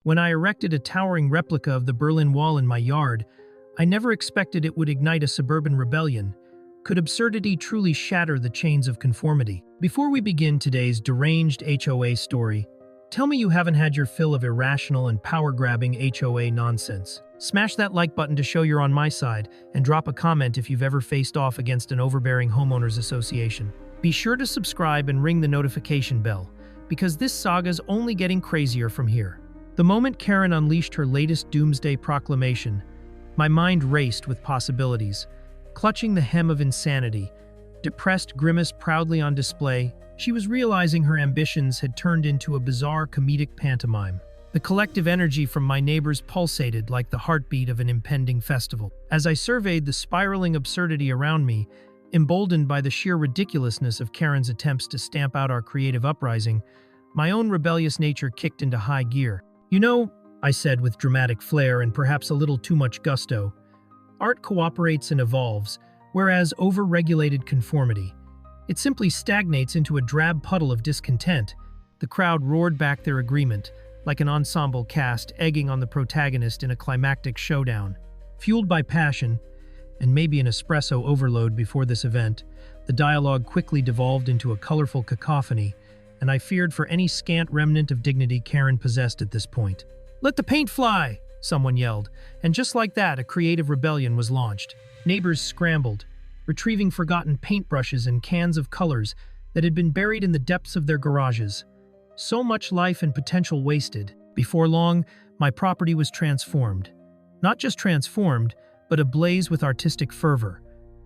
When I erected a towering replica of the Berlin Wall in my yard, I never expected it would ignite a suburban rebellion. Could absurdity truly shatter the chains of conformity? Before we begin today's deranged HOA story, tell me you haven't had your fill of irrational and power-grabbing HOA nonsense. Smash that like button to show you're on my side, and drop a comment if you've ever faced off against an overbearing homeowners association. Be sure to subscribe and ring the notification bell, because this saga's only getting crazier from here. The moment Karen unleashed her latest doomsday proclamation, my mind raced with possibilities. Clutching the hem of insanity, depressed grimace proudly on display, she was realizing her ambitions had turned into a bizarre comedic pantomime. The collective energy from my neighbors pulsated like the heartbeat of an impending festival. As I surveyed the spiraling absurdity around me, emboldened by the sheer ridiculousness of Karen's attempts to stamp out our creative uprising, my own rebellious nature kicked into high gear. "You know," I said with dramatic flair and perhaps a little too much gusto, "art cooperates and evolves, whereas over-regulated conformity, it simply stagnates into a drab puddle of discontent." The crowd roared back their agreement, like an ensemble cast egging on the protagonist in a climactic showdown. Fueled by passion, and maybe an espresso overload before this event, the dialogue quickly devolved into a colorful cacophony, and I feared for any scant remnant of dignity Karen possessed at this point. "Let the paint fly!" someone yelled, and just like that, a creative rebellion was launched. Neighbors scrambled, retrieving forgotten paintbrushes and cans of colors that had been buried in the depths of their garages. So much life and potential wasted. Before long, my property was transformed. Not just transformed, but ablaze with artistic fervor.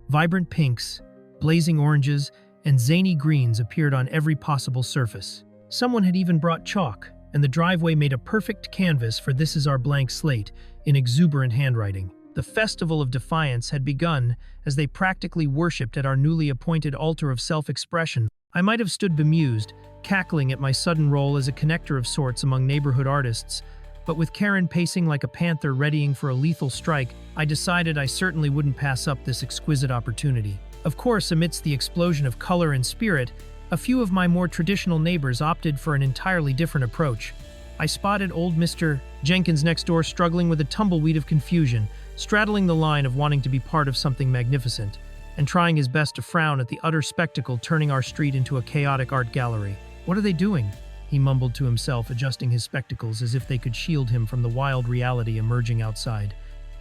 Vibrant pinks, blazing oranges, and zany greens appeared on every possible surface. Someone had even brought chalk, and the driveway made a perfect canvas for "This is our blank slate" in exuberant handwriting. The festival of defiance had begun as they practically worshipped at our newly appointed altar of self-expression. I might have stood bemused, cackling at my sudden role as a connector of sorts among neighborhood artists, but with Karen pacing like a panther readying for a lethal strike, I decided I certainly wouldn't pass up this exquisite opportunity. Of course, amidst the explosion of color and spirit, a few of my more traditional neighbors opted for an entirely different approach. I spotted old Mr. Jenkins next door struggling with a tumbleweed of confusion, straddling the line of wanting to be part of something magnificent, and trying his best to frown at the utter spectacle turning our street into a chaotic art gallery. "What are they doing?" he mumbled to himself, adjusting his spectacles as if they could shield him from the wild reality emerging outside.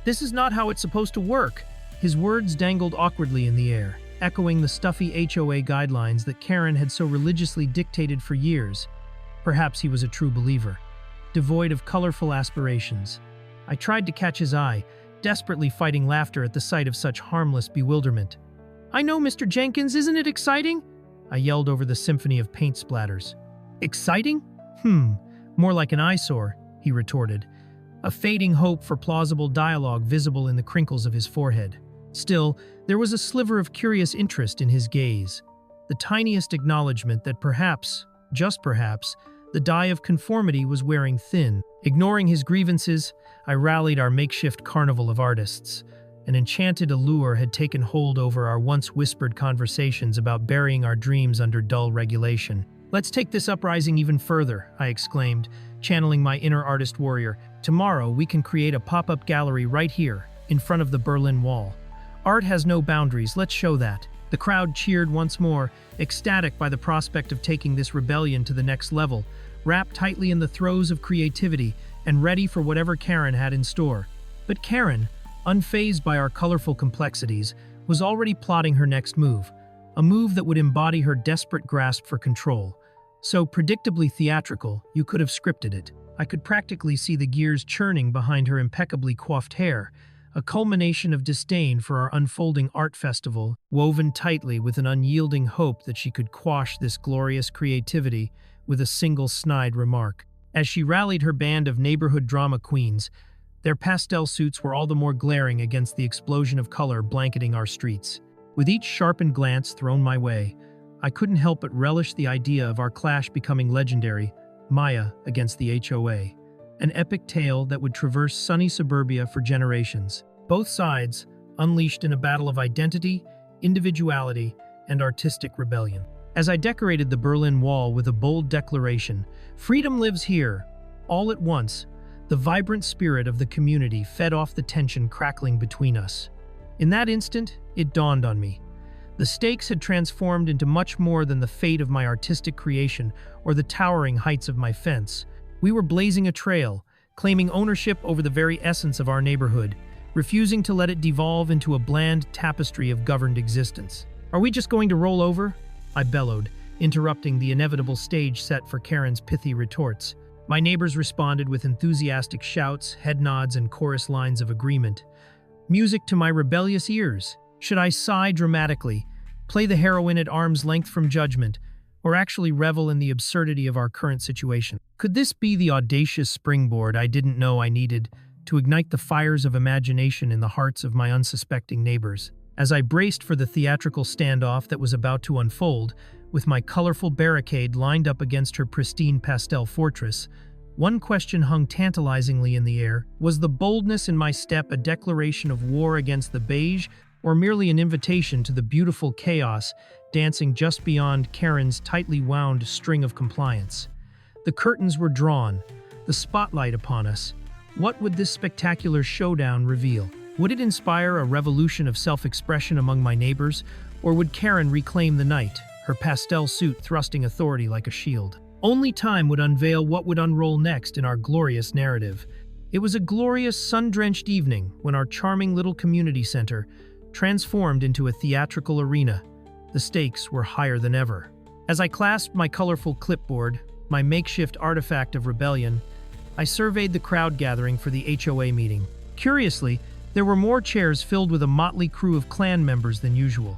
"This is not how it's supposed to work." His words dangled awkwardly in the air, echoing the stuffy HOA guidelines that Karen had so religiously dictated for years. Perhaps he was a true believer, devoid of colorful aspirations. I tried to catch his eye, desperately fighting laughter at the sight of such harmless bewilderment. "I know, Mr. Jenkins, isn't it exciting?" I yelled over the symphony of paint splatters. "Exciting? More like an eyesore," he retorted, a fading hope for plausible dialogue visible in the crinkles of his forehead. Still, there was a sliver of curious interest in his gaze, the tiniest acknowledgement that perhaps, just perhaps, the dye of conformity was wearing thin. Ignoring his grievances, I rallied our makeshift carnival of artists. An enchanted allure had taken hold over our once whispered conversations about burying our dreams under dull regulation. "Let's take this uprising even further," I exclaimed, channeling my inner artist warrior. "Tomorrow we can create a pop-up gallery right here, in front of the Berlin Wall. Art has no boundaries, let's show that." The crowd cheered once more, ecstatic by the prospect of taking this rebellion to the next level, wrapped tightly in the throes of creativity and ready for whatever Karen had in store. But Karen, unfazed by our colorful complexities, was already plotting her next move, a move that would embody her desperate grasp for control. So predictably theatrical, you could have scripted it. I could practically see the gears churning behind her impeccably coiffed hair, a culmination of disdain for our unfolding art festival, woven tightly with an unyielding hope that she could quash this glorious creativity with a single snide remark. As she rallied her band of neighborhood drama queens, their pastel suits were all the more glaring against the explosion of color blanketing our streets. With each sharpened glance thrown my way, I couldn't help but relish the idea of our clash becoming legendary, Maya against the HOA. An epic tale that would traverse sunny suburbia for generations. Both sides, unleashed in a battle of identity, individuality, and artistic rebellion. As I decorated the Berlin Wall with a bold declaration, "Freedom lives here," all at once, The vibrant spirit of the community fed off the tension crackling between us. In that instant, it dawned on me. The stakes had transformed into much more than the fate of my artistic creation or the towering heights of my fence. We were blazing a trail, claiming ownership over the very essence of our neighborhood, refusing to let it devolve into a bland tapestry of governed existence. "Are we just going to roll over?" I bellowed, interrupting the inevitable stage set for Karen's pithy retorts. My neighbors responded with enthusiastic shouts, head nods, and chorus lines of agreement. Music to my rebellious ears. Should I sigh dramatically, play the heroine at arm's length from judgment, or actually revel in the absurdity of our current situation? Could this be the audacious springboard I didn't know I needed to ignite the fires of imagination in the hearts of my unsuspecting neighbors? As I braced for the theatrical standoff that was about to unfold, with my colorful barricade lined up against her pristine pastel fortress, one question hung tantalizingly in the air. Was the boldness in my step a declaration of war against the beige, or merely an invitation to the beautiful chaos dancing just beyond Karen's tightly wound string of compliance? The curtains were drawn, the spotlight upon us. What would this spectacular showdown reveal? Would it inspire a revolution of self-expression among my neighbors, or would Karen reclaim the night, her pastel suit thrusting authority like a shield? Only time would unveil what would unroll next in our glorious narrative. It was a glorious, sun-drenched evening when our charming little community center transformed into a theatrical arena. The stakes were higher than ever. As I clasped my colorful clipboard, my makeshift artifact of rebellion, I surveyed the crowd gathering for the HOA meeting. Curiously, there were more chairs filled with a motley crew of clan members than usual.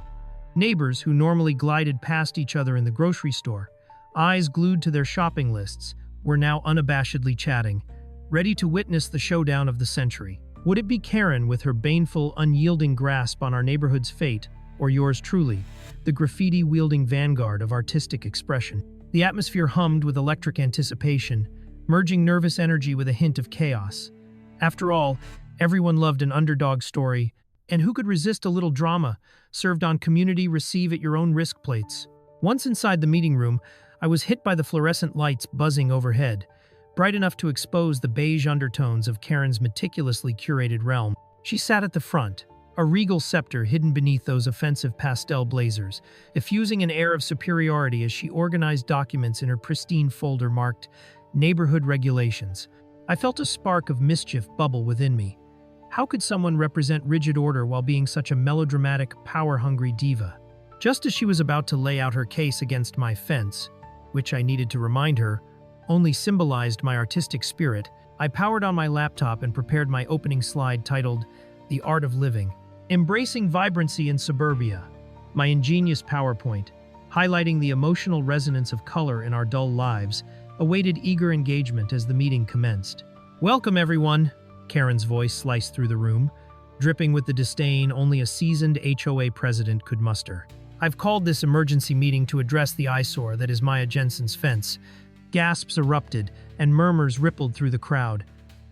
Neighbors who normally glided past each other in the grocery store, eyes glued to their shopping lists, were now unabashedly chatting, ready to witness the showdown of the century. Would it be Karen with her baneful, unyielding grasp on our neighborhood's fate, or yours truly, the graffiti-wielding vanguard of artistic expression? The atmosphere hummed with electric anticipation, merging nervous energy with a hint of chaos. After all, everyone loved an underdog story, and who could resist a little drama, served on community receive-at-your-own-risk plates? Once inside the meeting room, I was hit by the fluorescent lights buzzing overhead, bright enough to expose the beige undertones of Karen's meticulously curated realm. She sat at the front, a regal scepter hidden beneath those offensive pastel blazers, effusing an air of superiority as she organized documents in her pristine folder marked Neighborhood Regulations. I felt a spark of mischief bubble within me. How could someone represent rigid order while being such a melodramatic, power-hungry diva? Just as she was about to lay out her case against my fence, which I needed to remind her, only symbolized my artistic spirit, I powered on my laptop and prepared my opening slide titled, "The Art of Living, Embracing Vibrancy in Suburbia." My ingenious PowerPoint, highlighting the emotional resonance of color in our dull lives, awaited eager engagement as the meeting commenced. "Welcome, everyone," Karen's voice sliced through the room, dripping with the disdain only a seasoned HOA president could muster. "I've called this emergency meeting to address the eyesore that is Maya Jensen's fence." Gasps erupted, and murmurs rippled through the crowd.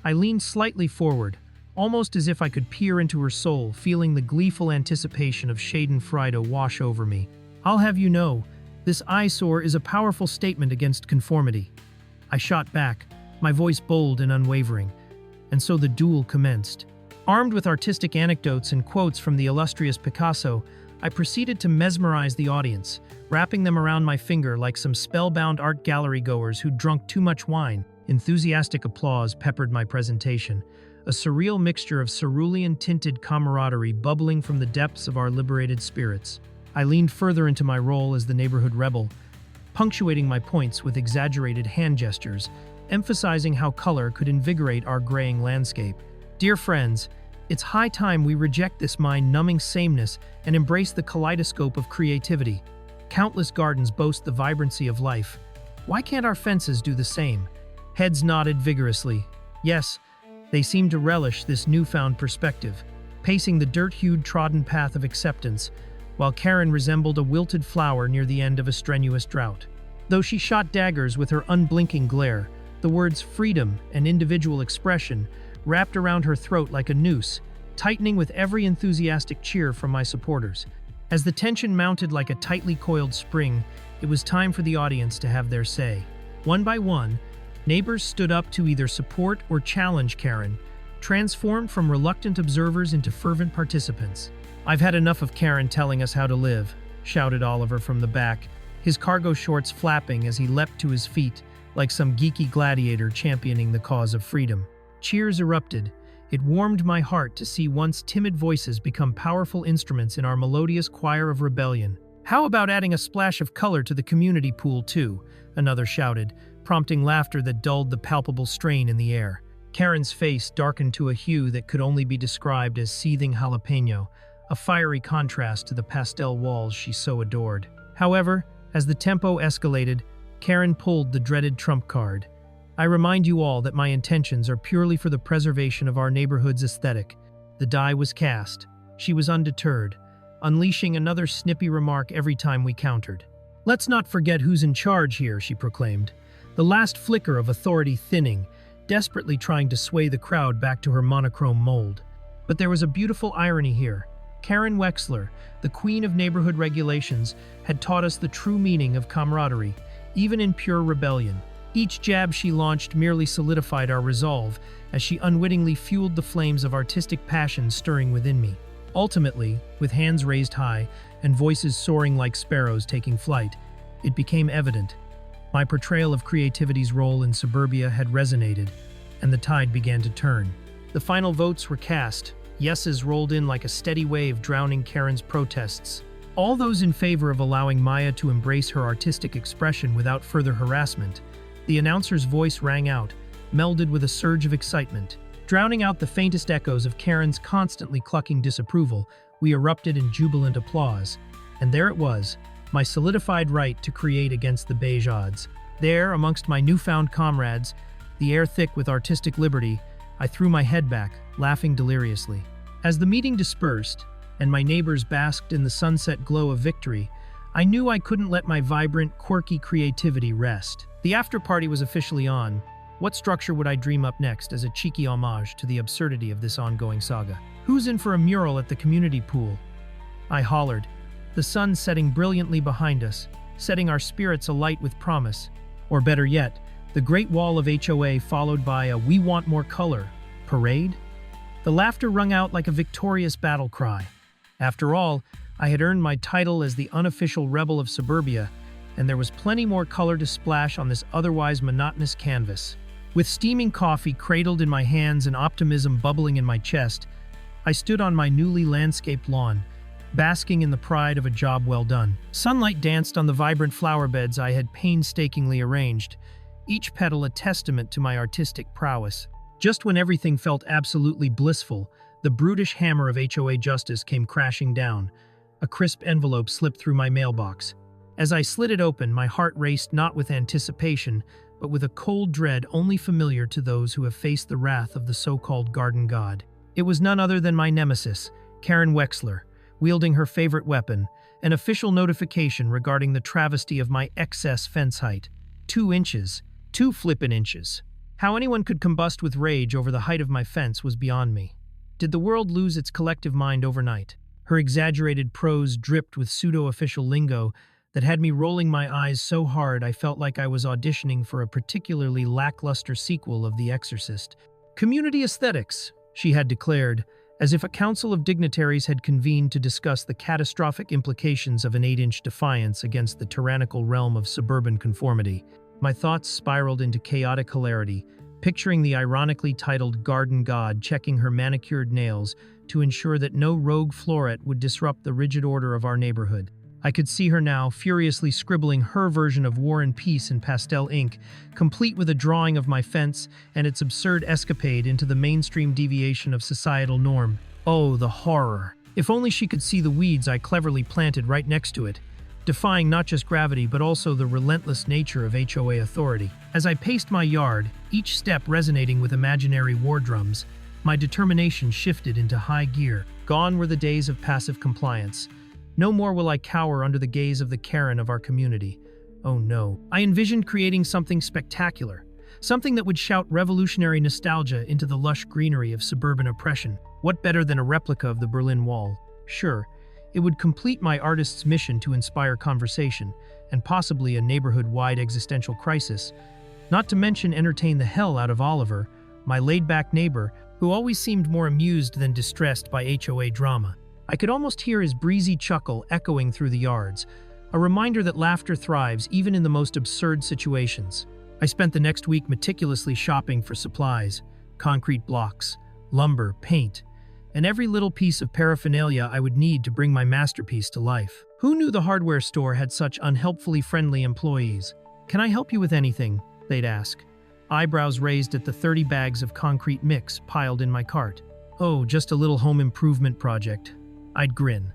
I leaned slightly forward, almost as if I could peer into her soul, feeling the gleeful anticipation of schadenfreude wash over me. "I'll have you know, this eyesore is a powerful statement against conformity." I shot back, my voice bold and unwavering. And so the duel commenced. Armed with artistic anecdotes and quotes from the illustrious Picasso, I proceeded to mesmerize the audience, wrapping them around my finger like some spellbound art gallery goers who'd drunk too much wine. Enthusiastic applause peppered my presentation, a surreal mixture of cerulean-tinted camaraderie bubbling from the depths of our liberated spirits. I leaned further into my role as the neighborhood rebel, punctuating my points with exaggerated hand gestures, emphasizing how color could invigorate our graying landscape. Dear friends, it's high time we reject this mind-numbing sameness and embrace the kaleidoscope of creativity. Countless gardens boast the vibrancy of life. Why can't our fences do the same? Heads nodded vigorously. Yes, they seemed to relish this newfound perspective, pacing the dirt-hued trodden path of acceptance, while Karen resembled a wilted flower near the end of a strenuous drought. Though she shot daggers with her unblinking glare, the words freedom and individual expression wrapped around her throat like a noose, tightening with every enthusiastic cheer from my supporters. As the tension mounted like a tightly coiled spring, it was time for the audience to have their say. One by one, Neighbors stood up to either support or challenge Karen, transformed from reluctant observers into fervent participants. "I've had enough of Karen telling us how to live," shouted Oliver from the back, his cargo shorts flapping as he leapt to his feet like some geeky gladiator championing the cause of freedom. Cheers erupted. It warmed my heart to see once timid voices become powerful instruments in our melodious choir of rebellion. "How about adding a splash of color to the community pool too?" another shouted, prompting laughter that dulled the palpable strain in the air. Karen's face darkened to a hue that could only be described as seething jalapeno, a fiery contrast to the pastel walls she so adored. However, as the tempo escalated, Karen pulled the dreaded trump card. "I remind you all that my intentions are purely for the preservation of our neighborhood's aesthetic." The die was cast. She was undeterred, unleashing another snippy remark every time we countered. "Let's not forget who's in charge here," she proclaimed, the last flicker of authority thinning, desperately trying to sway the crowd back to her monochrome mold. But there was a beautiful irony here. Karen Wexler, the queen of neighborhood regulations, had taught us the true meaning of camaraderie, even in pure rebellion. Each jab she launched merely solidified our resolve as she unwittingly fueled the flames of artistic passion stirring within me. Ultimately, with hands raised high and voices soaring like sparrows taking flight, it became evident. My portrayal of creativity's role in suburbia had resonated, and the tide began to turn. The final votes were cast. Yeses rolled in like a steady wave, drowning Karen's protests. All those in favor of allowing Maya to embrace her artistic expression without further harassment. The announcer's voice rang out, melded with a surge of excitement. Drowning out the faintest echoes of Karen's constantly clucking disapproval, we erupted in jubilant applause. And there it was, my solidified right to create against the beige odds. There, amongst my newfound comrades, the air thick with artistic liberty, I threw my head back, laughing deliriously. As the meeting dispersed, and my neighbors basked in the sunset glow of victory, I knew I couldn't let my vibrant, quirky creativity rest. The after-party was officially on. What structure would I dream up next as a cheeky homage to the absurdity of this ongoing saga? "Who's in for a mural at the community pool?" I hollered, the sun setting brilliantly behind us, setting our spirits alight with promise. Or better yet, the Great Wall of HOA followed by a "We Want More Color" parade? The laughter rung out like a victorious battle cry. After all, I had earned my title as the unofficial rebel of suburbia, and there was plenty more color to splash on this otherwise monotonous canvas. With steaming coffee cradled in my hands and optimism bubbling in my chest, I stood on my newly landscaped lawn, basking in the pride of a job well done. Sunlight danced on the vibrant flower beds I had painstakingly arranged, each petal a testament to my artistic prowess. Just when everything felt absolutely blissful, the brutish hammer of HOA justice came crashing down. A crisp envelope slipped through my mailbox. As I slid it open, my heart raced not with anticipation, but with a cold dread only familiar to those who have faced the wrath of the so-called garden god. It was none other than my nemesis, Karen Wexler, wielding her favorite weapon, an official notification regarding the travesty of my excess fence height. 2 inches. 2 flippin' inches. How anyone could combust with rage over the height of my fence was beyond me. Did the world lose its collective mind overnight? Her exaggerated prose dripped with pseudo-official lingo that had me rolling my eyes so hard I felt like I was auditioning for a particularly lackluster sequel of The Exorcist. "Community aesthetics," she had declared, as if a council of dignitaries had convened to discuss the catastrophic implications of an 8-inch defiance against the tyrannical realm of suburban conformity. My thoughts spiraled into chaotic hilarity, picturing the ironically titled garden god checking her manicured nails to ensure that no rogue floret would disrupt the rigid order of our neighborhood. I could see her now, furiously scribbling her version of War and Peace in pastel ink, complete with a drawing of my fence and its absurd escapade into the mainstream deviation of societal norm. Oh, the horror! If only she could see the weeds I cleverly planted right next to it, defying not just gravity but also the relentless nature of HOA authority. As I paced my yard, each step resonating with imaginary war drums, my determination shifted into high gear. Gone were the days of passive compliance. No more will I cower under the gaze of the Karen of our community. Oh no. I envisioned creating something spectacular, something that would shout revolutionary nostalgia into the lush greenery of suburban oppression. What better than a replica of the Berlin Wall? Sure, it would complete my artist's mission to inspire conversation, and possibly a neighborhood-wide existential crisis, Not to mention entertain the hell out of Oliver, my laid-back neighbor, who always seemed more amused than distressed by HOA drama. I could almost hear his breezy chuckle echoing through the yards, a reminder that laughter thrives even in the most absurd situations. I spent the next week meticulously shopping for supplies, concrete blocks, lumber, paint, and every little piece of paraphernalia I would need to bring my masterpiece to life. Who knew the hardware store had such unhelpfully friendly employees? "Can I help you with anything?" they'd ask, eyebrows raised at the 30 bags of concrete mix piled in my cart. "Oh, just a little home improvement project." I'd grin,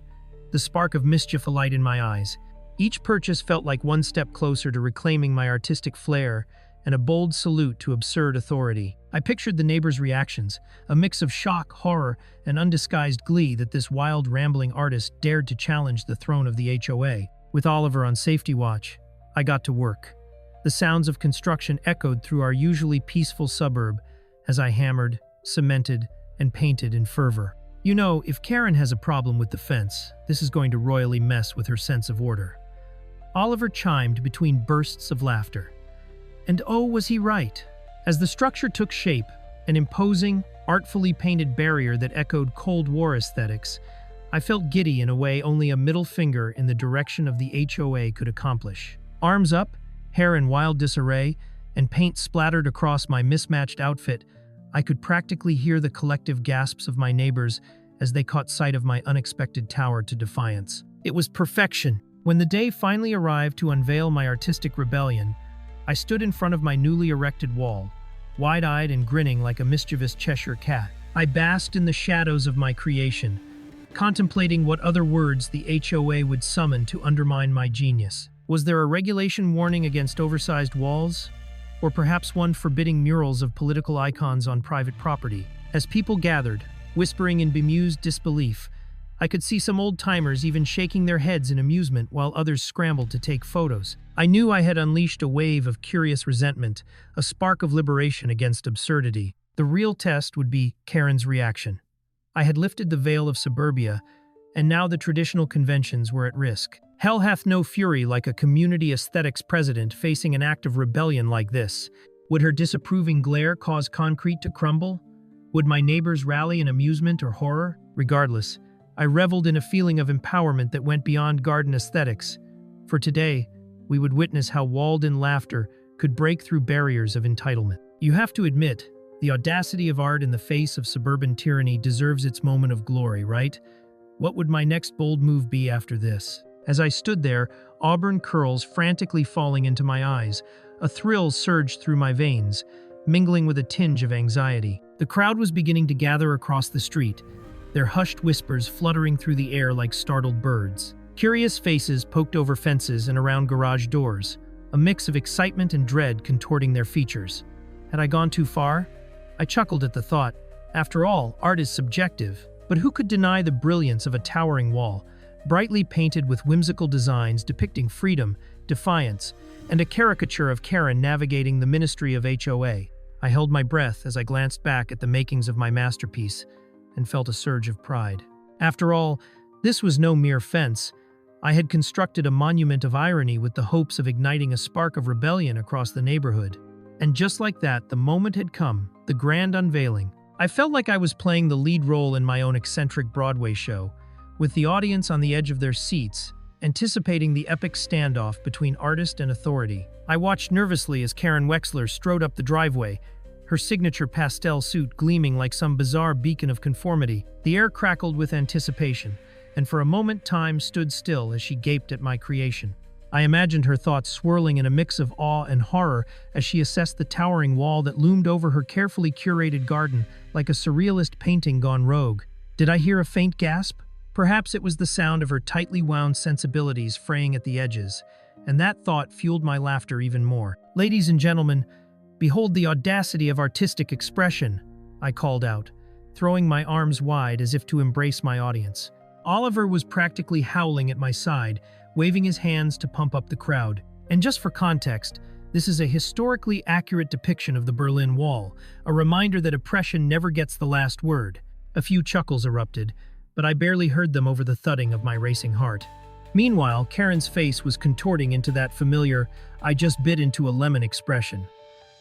the spark of mischief alight in my eyes. Each purchase felt like one step closer to reclaiming my artistic flair and a bold salute to absurd authority. I pictured the neighbors' reactions, a mix of shock, horror, and undisguised glee that this wild, rambling artist dared to challenge the throne of the HOA. With Oliver on safety watch, I got to work. The sounds of construction echoed through our usually peaceful suburb as I hammered, cemented, and painted in fervor. You know, if Karen has a problem with the fence, this is going to royally mess with her sense of order. Oliver chimed between bursts of laughter. And oh, was he right? As the structure took shape, an imposing, artfully painted barrier that echoed Cold War aesthetics, I felt giddy in a way only a middle finger in the direction of the HOA could accomplish. Arms up, hair in wild disarray, and paint splattered across my mismatched outfit, I could practically hear the collective gasps of my neighbors as they caught sight of my unexpected tower to defiance. It was perfection. When the day finally arrived to unveil my artistic rebellion, I stood in front of my newly erected wall, wide-eyed and grinning like a mischievous Cheshire cat. I basked in the shadows of my creation, contemplating what other words the HOA would summon to undermine my genius. Was there a regulation warning against oversized walls? Or perhaps one forbidding murals of political icons on private property? As people gathered, whispering in bemused disbelief, I could see some old-timers even shaking their heads in amusement while others scrambled to take photos. I knew I had unleashed a wave of curious resentment, a spark of liberation against absurdity. The real test would be Karen's reaction. I had lifted the veil of suburbia, and now the traditional conventions were at risk. Hell hath no fury like a community aesthetics president facing an act of rebellion like this. Would her disapproving glare cause concrete to crumble? Would my neighbors rally in amusement or horror? Regardless, I reveled in a feeling of empowerment that went beyond garden aesthetics. For today, we would witness how walled-in laughter could break through barriers of entitlement. You have to admit, the audacity of art in the face of suburban tyranny deserves its moment of glory, right? What would my next bold move be after this? As I stood there, auburn curls frantically falling into my eyes, a thrill surged through my veins, mingling with a tinge of anxiety. The crowd was beginning to gather across the street, their hushed whispers fluttering through the air like startled birds. Curious faces poked over fences and around garage doors, a mix of excitement and dread contorting their features. Had I gone too far? I chuckled at the thought. After all, art is subjective. But who could deny the brilliance of a towering wall, brightly painted with whimsical designs depicting freedom, defiance, and a caricature of Karen navigating the ministry of HOA? I held my breath as I glanced back at the makings of my masterpiece and felt a surge of pride. After all, this was no mere fence. I had constructed a monument of irony with the hopes of igniting a spark of rebellion across the neighborhood. And just like that, the moment had come, the grand unveiling. I felt like I was playing the lead role in my own eccentric Broadway show, with the audience on the edge of their seats, anticipating the epic standoff between artist and authority. I watched nervously as Karen Wexler strode up the driveway, her signature pastel suit gleaming like some bizarre beacon of conformity. The air crackled with anticipation, and for a moment time stood still as she gaped at my creation. I imagined her thoughts swirling in a mix of awe and horror as she assessed the towering wall that loomed over her carefully curated garden like a surrealist painting gone rogue. Did I hear a faint gasp? Perhaps it was the sound of her tightly wound sensibilities fraying at the edges, and that thought fueled my laughter even more. "Ladies and gentlemen, behold the audacity of artistic expression," I called out, throwing my arms wide as if to embrace my audience. Oliver was practically howling at my side, waving his hands to pump up the crowd. And just for context, this is a historically accurate depiction of the Berlin Wall, a reminder that oppression never gets the last word. A few chuckles erupted, but I barely heard them over the thudding of my racing heart. Meanwhile, Karen's face was contorting into that familiar, I just bit into a lemon expression.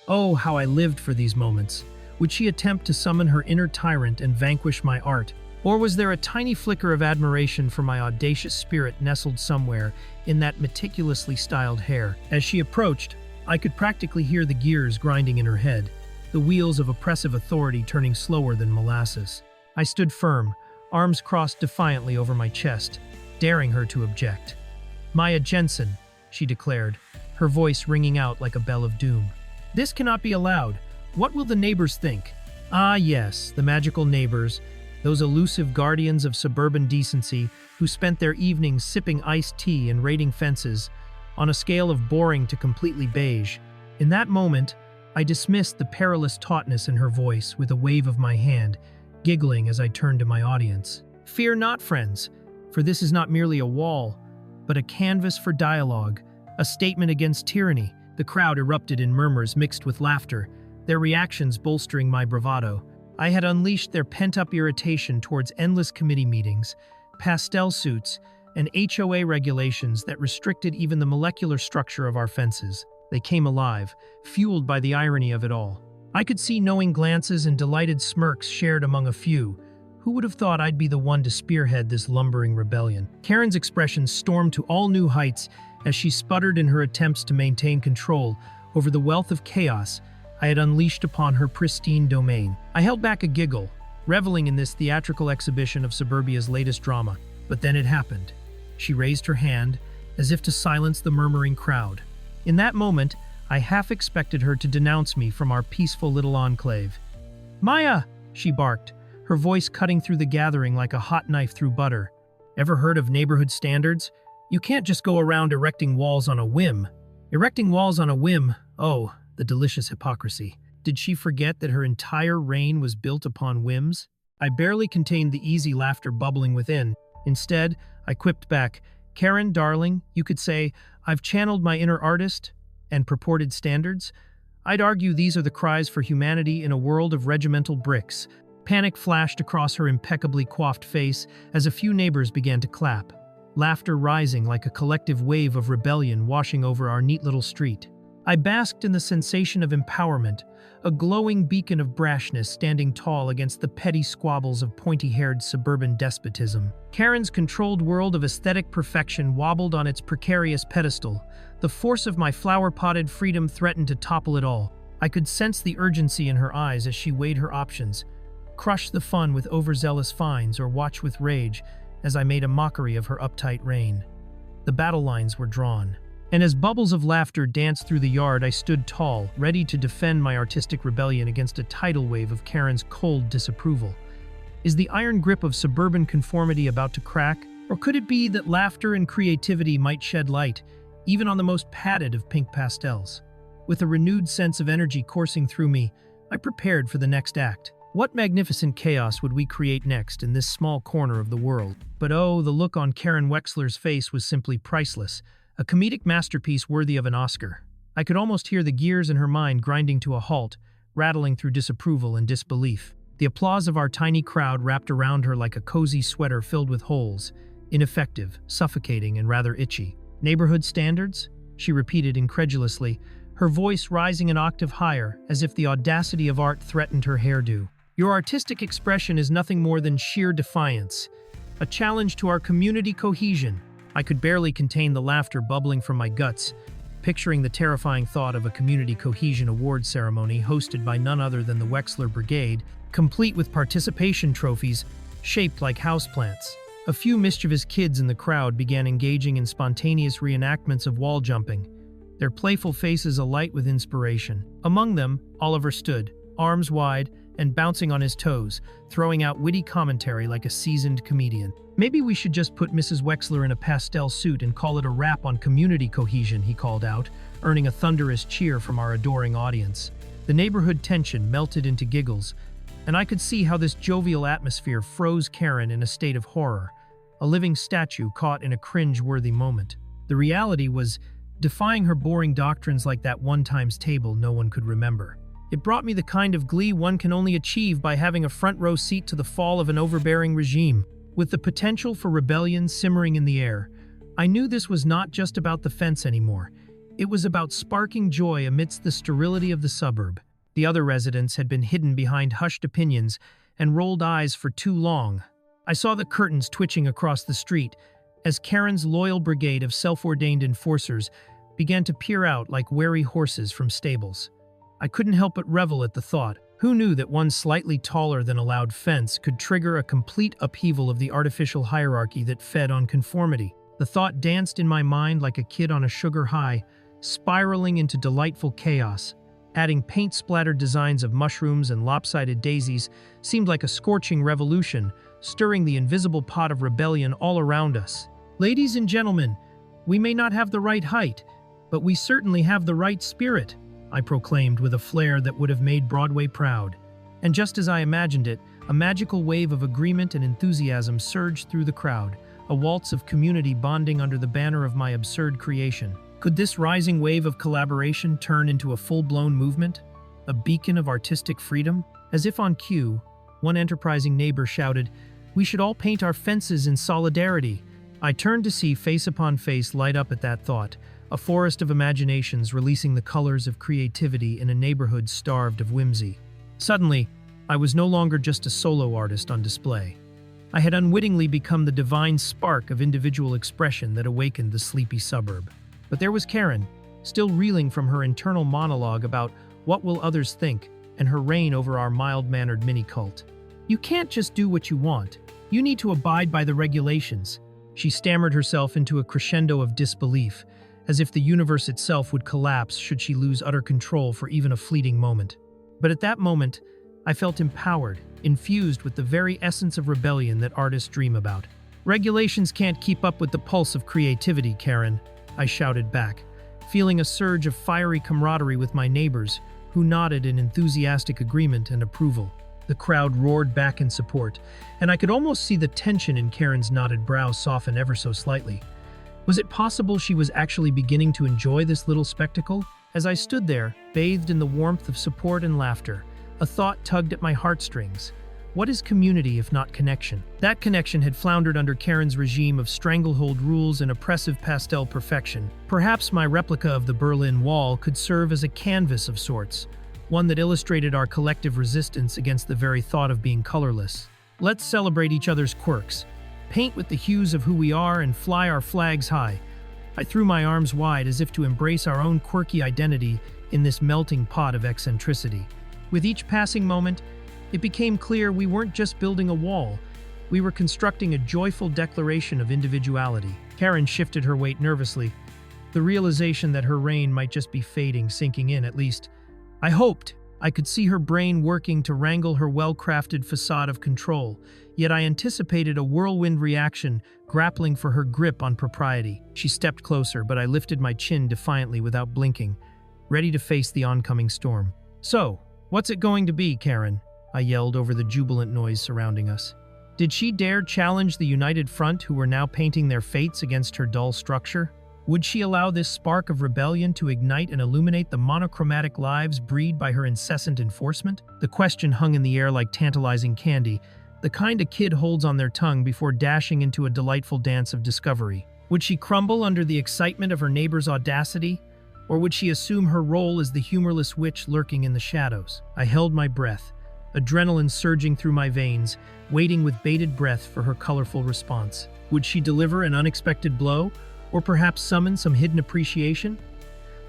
Oh, how I lived for these moments. Would she attempt to summon her inner tyrant and vanquish my art? Or was there a tiny flicker of admiration for my audacious spirit nestled somewhere in that meticulously styled hair? As she approached, I could practically hear the gears grinding in her head, the wheels of oppressive authority turning slower than molasses. I stood firm, arms crossed defiantly over my chest, daring her to object. "Maya Jensen," she declared, her voice ringing out like a bell of doom. "This cannot be allowed. What will the neighbors think?" Ah, yes, the magical neighbors, those elusive guardians of suburban decency who spent their evenings sipping iced tea and raiding fences, on a scale of boring to completely beige. In that moment, I dismissed the perilous tautness in her voice with a wave of my hand, giggling as I turned to my audience. "Fear not, friends, for this is not merely a wall, but a canvas for dialogue, a statement against tyranny." The crowd erupted in murmurs mixed with laughter, their reactions bolstering my bravado. I had unleashed their pent-up irritation towards endless committee meetings, pastel suits, and HOA regulations that restricted even the molecular structure of our fences. They came alive, fueled by the irony of it all. I could see knowing glances and delighted smirks shared among a few. Who would have thought I'd be the one to spearhead this lumbering rebellion? Karen's expression stormed to all new heights as she sputtered in her attempts to maintain control over the wealth of chaos I had unleashed upon her pristine domain. I held back a giggle, reveling in this theatrical exhibition of suburbia's latest drama. But then it happened. She raised her hand, as if to silence the murmuring crowd. In that moment, I half expected her to denounce me from our peaceful little enclave. "Maya!" she barked, her voice cutting through the gathering like a hot knife through butter. "Ever heard of neighborhood standards? You can't just go around erecting walls on a whim." Erecting walls on a whim, oh, the delicious hypocrisy. Did she forget that her entire reign was built upon whims? I barely contained the easy laughter bubbling within. Instead, I quipped back, "Karen, darling, you could say, I've channeled my inner artist and purported standards. I'd argue these are the cries for humanity in a world of regimental bricks." Panic flashed across her impeccably coiffed face as a few neighbors began to clap, laughter rising like a collective wave of rebellion washing over our neat little street. I basked in the sensation of empowerment, a glowing beacon of brashness standing tall against the petty squabbles of pointy-haired suburban despotism. Karen's controlled world of aesthetic perfection wobbled on its precarious pedestal. The force of my flower-potted freedom threatened to topple it all. I could sense the urgency in her eyes as she weighed her options. Crush the fun with overzealous fines or watch with rage as I made a mockery of her uptight reign. The battle lines were drawn. And as bubbles of laughter danced through the yard, I stood tall, ready to defend my artistic rebellion against a tidal wave of Karen's cold disapproval. Is the iron grip of suburban conformity about to crack? Or could it be that laughter and creativity might shed light, even on the most padded of pink pastels? With a renewed sense of energy coursing through me, I prepared for the next act. What magnificent chaos would we create next in this small corner of the world? But oh, the look on Karen Wexler's face was simply priceless. A comedic masterpiece worthy of an Oscar. I could almost hear the gears in her mind grinding to a halt, rattling through disapproval and disbelief. The applause of our tiny crowd wrapped around her like a cozy sweater filled with holes, ineffective, suffocating, and rather itchy. "Neighborhood standards?" she repeated incredulously, her voice rising an octave higher, as if the audacity of art threatened her hairdo. "Your artistic expression is nothing more than sheer defiance, a challenge to our community cohesion." I could barely contain the laughter bubbling from my guts, picturing the terrifying thought of a community cohesion award ceremony hosted by none other than the Wexler Brigade, complete with participation trophies shaped like houseplants. A few mischievous kids in the crowd began engaging in spontaneous reenactments of wall jumping, their playful faces alight with inspiration. Among them, Oliver stood, arms wide and bouncing on his toes, throwing out witty commentary like a seasoned comedian. "Maybe we should just put Mrs. Wexler in a pastel suit and call it a wrap on community cohesion," he called out, earning a thunderous cheer from our adoring audience. The neighborhood tension melted into giggles, and I could see how this jovial atmosphere froze Karen in a state of horror, a living statue caught in a cringe-worthy moment. The reality was, defying her boring doctrines like that one-times table no one could remember. It brought me the kind of glee one can only achieve by having a front-row seat to the fall of an overbearing regime. With the potential for rebellion simmering in the air, I knew this was not just about the fence anymore. It was about sparking joy amidst the sterility of the suburb. The other residents had been hidden behind hushed opinions and rolled eyes for too long. I saw the curtains twitching across the street as Karen's loyal brigade of self-ordained enforcers began to peer out like wary horses from stables. I couldn't help but revel at the thought. Who knew that one slightly taller than allowed fence could trigger a complete upheaval of the artificial hierarchy that fed on conformity? The thought danced in my mind like a kid on a sugar high, spiraling into delightful chaos. Adding paint-splattered designs of mushrooms and lopsided daisies seemed like a scorching revolution, stirring the invisible pot of rebellion all around us. Ladies and gentlemen, we may not have the right height, but we certainly have the right spirit, I proclaimed with a flair that would have made Broadway proud. And just as I imagined it, a magical wave of agreement and enthusiasm surged through the crowd, a waltz of community bonding under the banner of my absurd creation. Could this rising wave of collaboration turn into a full-blown movement? A beacon of artistic freedom? As if on cue, one enterprising neighbor shouted, "We should all paint our fences in solidarity." I turned to see face upon face light up at that thought, a forest of imaginations releasing the colors of creativity in a neighborhood starved of whimsy. Suddenly, I was no longer just a solo artist on display. I had unwittingly become the divine spark of individual expression that awakened the sleepy suburb. But there was Karen, still reeling from her internal monologue about what will others think and her reign over our mild-mannered mini-cult. "You can't just do what you want. You need to abide by the regulations." She stammered herself into a crescendo of disbelief, as if the universe itself would collapse should she lose utter control for even a fleeting moment. But at that moment, I felt empowered, infused with the very essence of rebellion that artists dream about. "Regulations can't keep up with the pulse of creativity, Karen," I shouted back, feeling a surge of fiery camaraderie with my neighbors, who nodded in enthusiastic agreement and approval. The crowd roared back in support, and I could almost see the tension in Karen's knotted brow soften ever so slightly. Was it possible she was actually beginning to enjoy this little spectacle? As I stood there, bathed in the warmth of support and laughter, a thought tugged at my heartstrings. What is community if not connection? That connection had floundered under Karen's regime of stranglehold rules and oppressive pastel perfection. Perhaps my replica of the Berlin Wall could serve as a canvas of sorts, one that illustrated our collective resistance against the very thought of being colorless. Let's celebrate each other's quirks, paint with the hues of who we are, and fly our flags high. I threw my arms wide as if to embrace our own quirky identity in this melting pot of eccentricity. With each passing moment, it became clear we weren't just building a wall. We were constructing a joyful declaration of individuality. Karen shifted her weight nervously, the realization that her reign might just be fading, sinking in at least. I hoped. I could see her brain working to wrangle her well-crafted facade of control, yet I anticipated a whirlwind reaction, grappling for her grip on propriety. She stepped closer, but I lifted my chin defiantly without blinking, ready to face the oncoming storm. "So, what's it going to be, Karen?" I yelled over the jubilant noise surrounding us. Did she dare challenge the united front who were now painting their fates against her dull structure? Would she allow this spark of rebellion to ignite and illuminate the monochromatic lives breed by her incessant enforcement? The question hung in the air like tantalizing candy, the kind a kid holds on their tongue before dashing into a delightful dance of discovery. Would she crumble under the excitement of her neighbor's audacity? Or would she assume her role as the humorless witch lurking in the shadows? I held my breath, adrenaline surging through my veins, waiting with bated breath for her colorful response. Would she deliver an unexpected blow? Or perhaps summon some hidden appreciation?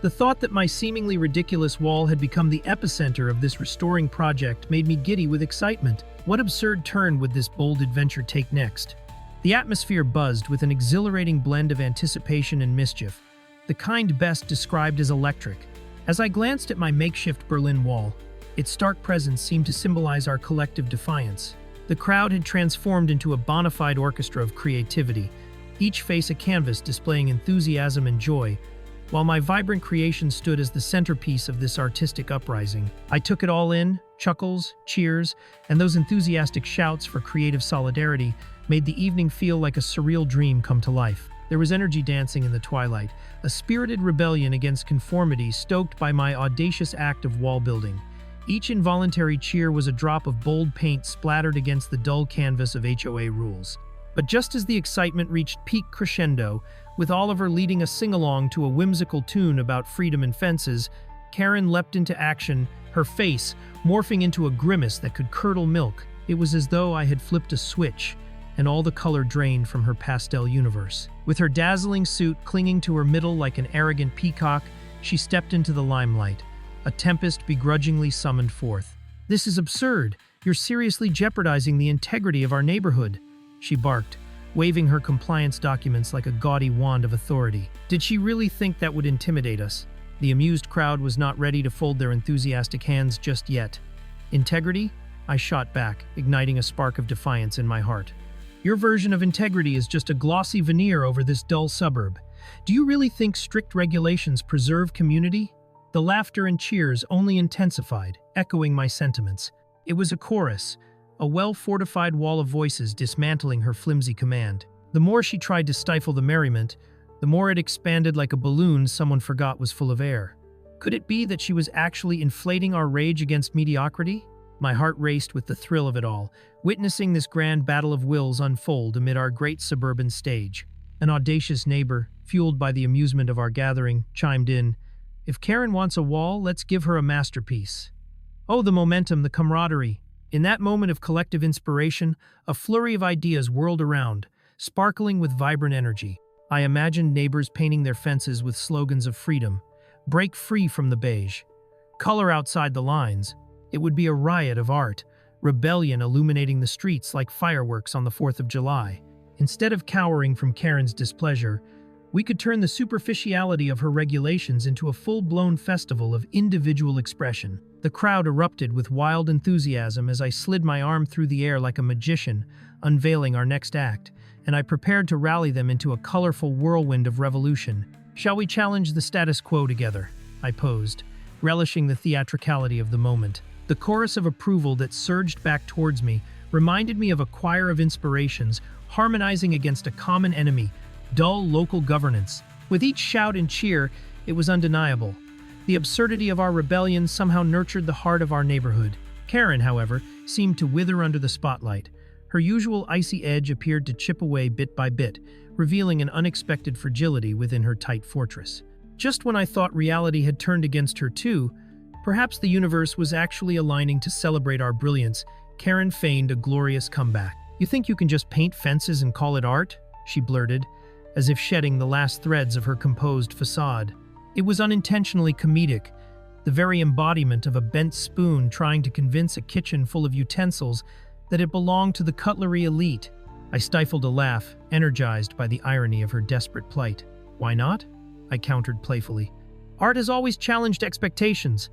The thought that my seemingly ridiculous wall had become the epicenter of this restoring project made me giddy with excitement. What absurd turn would this bold adventure take next? The atmosphere buzzed with an exhilarating blend of anticipation and mischief, the kind best described as electric. As I glanced at my makeshift Berlin Wall, its stark presence seemed to symbolize our collective defiance. The crowd had transformed into a bona fide orchestra of creativity, each face a canvas displaying enthusiasm and joy, while my vibrant creation stood as the centerpiece of this artistic uprising. I took it all in. Chuckles, cheers, and those enthusiastic shouts for creative solidarity made the evening feel like a surreal dream come to life. There was energy dancing in the twilight, a spirited rebellion against conformity stoked by my audacious act of wall building. Each involuntary cheer was a drop of bold paint splattered against the dull canvas of HOA rules. But just as the excitement reached peak crescendo, With Oliver leading a sing-along to a whimsical tune about freedom and fences, Karen leapt into action, her face morphing into a grimace that could curdle milk. It was as though I had flipped a switch, and all the color drained from her pastel universe. With her dazzling suit clinging to her middle like an arrogant peacock, she stepped into the limelight, a tempest begrudgingly summoned forth. "This is absurd. You're seriously jeopardizing the integrity of our neighborhood," she barked, waving her compliance documents like a gaudy wand of authority. Did she really think that would intimidate us? The amused crowd was not ready to fold their enthusiastic hands just yet. "Integrity?" I shot back, igniting a spark of defiance in my heart. "Your version of integrity is just a glossy veneer over this dull suburb. Do you really think strict regulations preserve community?" The laughter and cheers only intensified, echoing my sentiments. It was a chorus, a well-fortified wall of voices dismantling her flimsy command. The more she tried to stifle the merriment, the more it expanded like a balloon someone forgot was full of air. Could it be that she was actually inflating our rage against mediocrity? My heart raced with the thrill of it all, witnessing this grand battle of wills unfold amid our great suburban stage. An audacious neighbor, fueled by the amusement of our gathering, chimed in, "If Karen wants a wall, let's give her a masterpiece." Oh, the momentum, the camaraderie. In that moment of collective inspiration, a flurry of ideas whirled around, sparkling with vibrant energy. I imagined neighbors painting their fences with slogans of freedom, "Break free from the beige," "Color outside the lines." It would be a riot of art, rebellion illuminating the streets like fireworks on the 4th of July. Instead of cowering from Karen's displeasure, we could turn the superficiality of her regulations into a full-blown festival of individual expression. The crowd erupted with wild enthusiasm as I slid my arm through the air like a magician, unveiling our next act, and I prepared to rally them into a colorful whirlwind of revolution. "Shall we challenge the status quo together?" I posed, relishing the theatricality of the moment. The chorus of approval that surged back towards me reminded me of a choir of inspirations harmonizing against a common enemy, dull local governance. With each shout and cheer, it was undeniable. The absurdity of our rebellion somehow nurtured the heart of our neighborhood. Karen, however, seemed to wither under the spotlight. Her usual icy edge appeared to chip away bit by bit, revealing an unexpected fragility within her tight fortress. Just when I thought reality had turned against her too, perhaps the universe was actually aligning to celebrate our brilliance, Karen feigned a glorious comeback. "You think you can just paint fences and call it art?" she blurted, as if shedding the last threads of her composed facade. It was unintentionally comedic, the very embodiment of a bent spoon trying to convince a kitchen full of utensils that it belonged to the cutlery elite. I stifled a laugh, energized by the irony of her desperate plight. "Why not?" I countered playfully. "Art has always challenged expectations.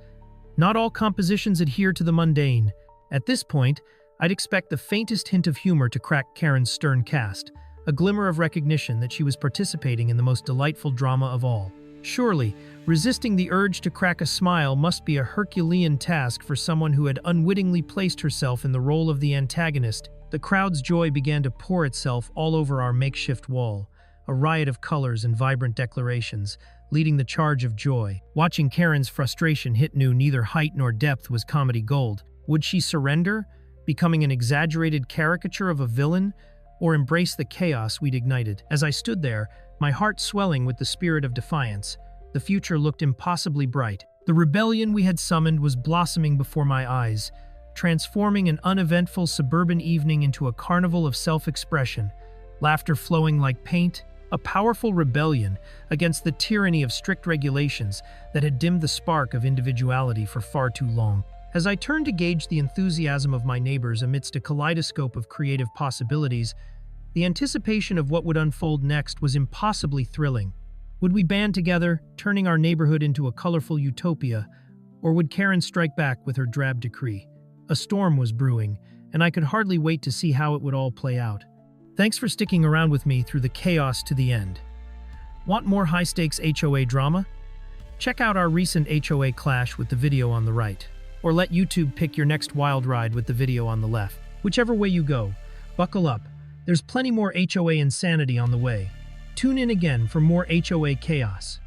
Not all compositions adhere to the mundane." At this point, I'd expect the faintest hint of humor to crack Karen's stern cast, a glimmer of recognition that she was participating in the most delightful drama of all. Surely, resisting the urge to crack a smile must be a Herculean task for someone who had unwittingly placed herself in the role of the antagonist. The crowd's joy began to pour itself all over our makeshift wall, a riot of colors and vibrant declarations, leading the charge of joy. Watching Karen's frustration knew neither height nor depth was comedy gold. Would she surrender, becoming an exaggerated caricature of a villain, or embrace the chaos we'd ignited? As I stood there, my heart swelling with the spirit of defiance, the future looked impossibly bright. The rebellion we had summoned was blossoming before my eyes, transforming an uneventful suburban evening into a carnival of self-expression, laughter flowing like paint, a powerful rebellion against the tyranny of strict regulations that had dimmed the spark of individuality for far too long. As I turned to gauge the enthusiasm of my neighbors amidst a kaleidoscope of creative possibilities, the anticipation of what would unfold next was impossibly thrilling. Would we band together, turning our neighborhood into a colorful utopia, or would Karen strike back with her drab decree? A storm was brewing, and I could hardly wait to see how it would all play out. Thanks for sticking around with me through the chaos to the end. Want more high-stakes HOA drama? Check out our recent HOA clash with the video on the right, or let YouTube pick your next wild ride with the video on the left. Whichever way you go, buckle up. There's plenty more HOA insanity on the way. Tune in again for more HOA chaos.